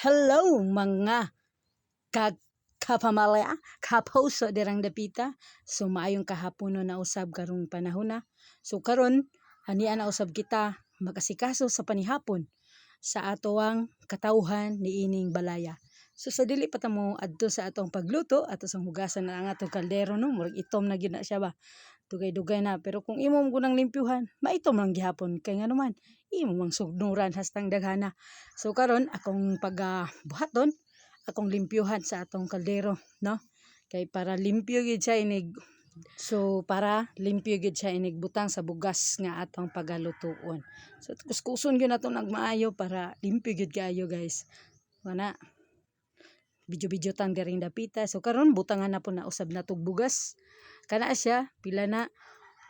Hello mga kapamalaya, kapuso dirang dapita. So maayong kahapon na usab karong panahon na. So karon hanian na usab kita makasikaso sa panihapon sa atoang katawhan niining balaya. So sa dili pa ta mo adto sa atong pagluto ato sang hugasan na ang atong kaldero no, murag itom na gyud na siya ba. Dugay-dugay na, pero kung imo mo gunang limpyuhan maitom lang gihapon kay nganuman imo mang sugnuran hastang daghana. So karon akong pagabuhaton akong limpyuhan sa atong kaldero no, kay para limpyo gyud siya inig. So para limpyo gyud siya inig butang sa bugas nga atong pagalutuon. So kuskuson gyud nato nagmaayo para limpyo gyud kaayo guys. Wana video tan garing dapita. So karon butangan na po na usab natog bugas. Kana siya pila na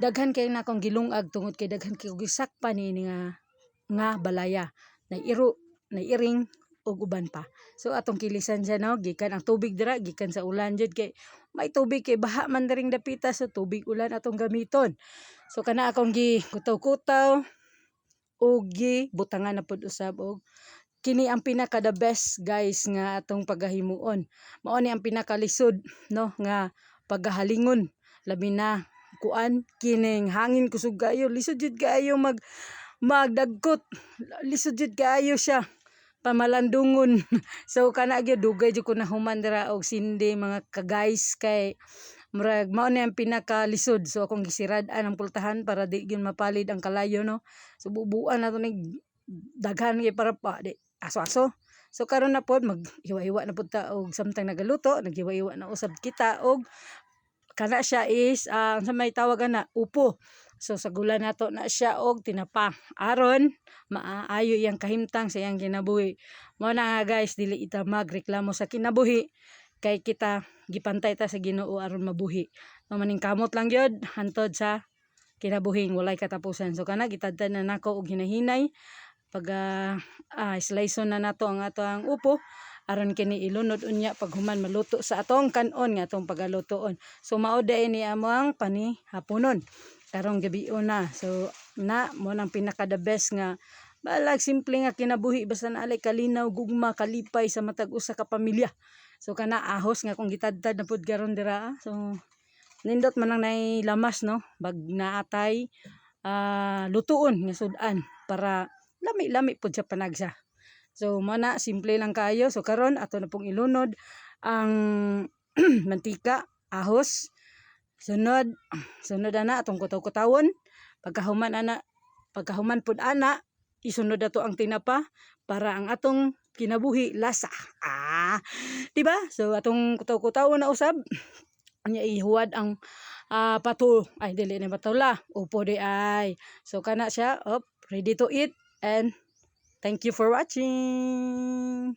daghan kay na akong gilungag tungod kay daghan kay gisakpan ni nga balaya. Nairing ug uban pa. So atong kilisan siya no, gikan ang tubig dira gikan sa ulan jud kay may tubig kay baha man diring dapita, so tubig ulan atong gamiton. So kana akong gikutaw-kutaw ug butangan na pud usab og kini ang pinaka the best guys nga atong pagahimuon. Mao ni ang pinakalisod no nga pagahalingon labi na kuan kining hangin kusog kayo lisod jud kaayo magdagkot, lisod jud kaayo siya pamalandungon. So kana gyud dugay jud ko nahuman dira og sindi mga ka-guys kay murag mao ni ang pinakalisod. So akong gisirad-an ang pultahan para di gyud mapalid ang kalayo no. So bubuan nato ning daghan kay para pa di aso-aso. So karon na pod maghiwa-hiwa na pod ta og samtang nagaluto naghiwa-hiwa na usab kita og kana siya is sa may tawagan na upo. So sagulan nato na siya og tinapa aron maayo iyang kahimtang sa iyang kinabuhi. Mao na nga guys, dili ita magreklamo sa kinabuhi kay kita gipantay ta sa Ginoo aron mabuhi. No maning kamot lang gyud hantod sa kinabuhing walay katapusan. So kana gitadtad na nako og hinahinay pag sliceon na nato ang ato ang upo aron kini ilunod unya pag human maluto sa atong kanon nga atong pagalutoon. So mao day ni among panihaponon karong gabion na. So na mo nang pinaka the best nga balag simple nga kinabuhi basta naalay kalinaw gugma kalipay sa matag usa ka pamilya. So kana ahos nga kung gitadtad na pud karon dira. So nindot man ang nay lamas no bag naatay lutuon nga sudan para lami-lami pud sa panagsa. So mana simple lang kayo. So karon ato na pong ilunod ang mantika, ahos. Sunod ana atong kutaw-kutawon. Pagkahuman pud ana isunod ato ang tinapa para ang atong kinabuhi lasa. Diba? So atong kutaw-kutawon na usab. Anya ihuwad ang pato. Ay dili na patula. Upo di ay. So kana siya ready to eat and thank you for watching.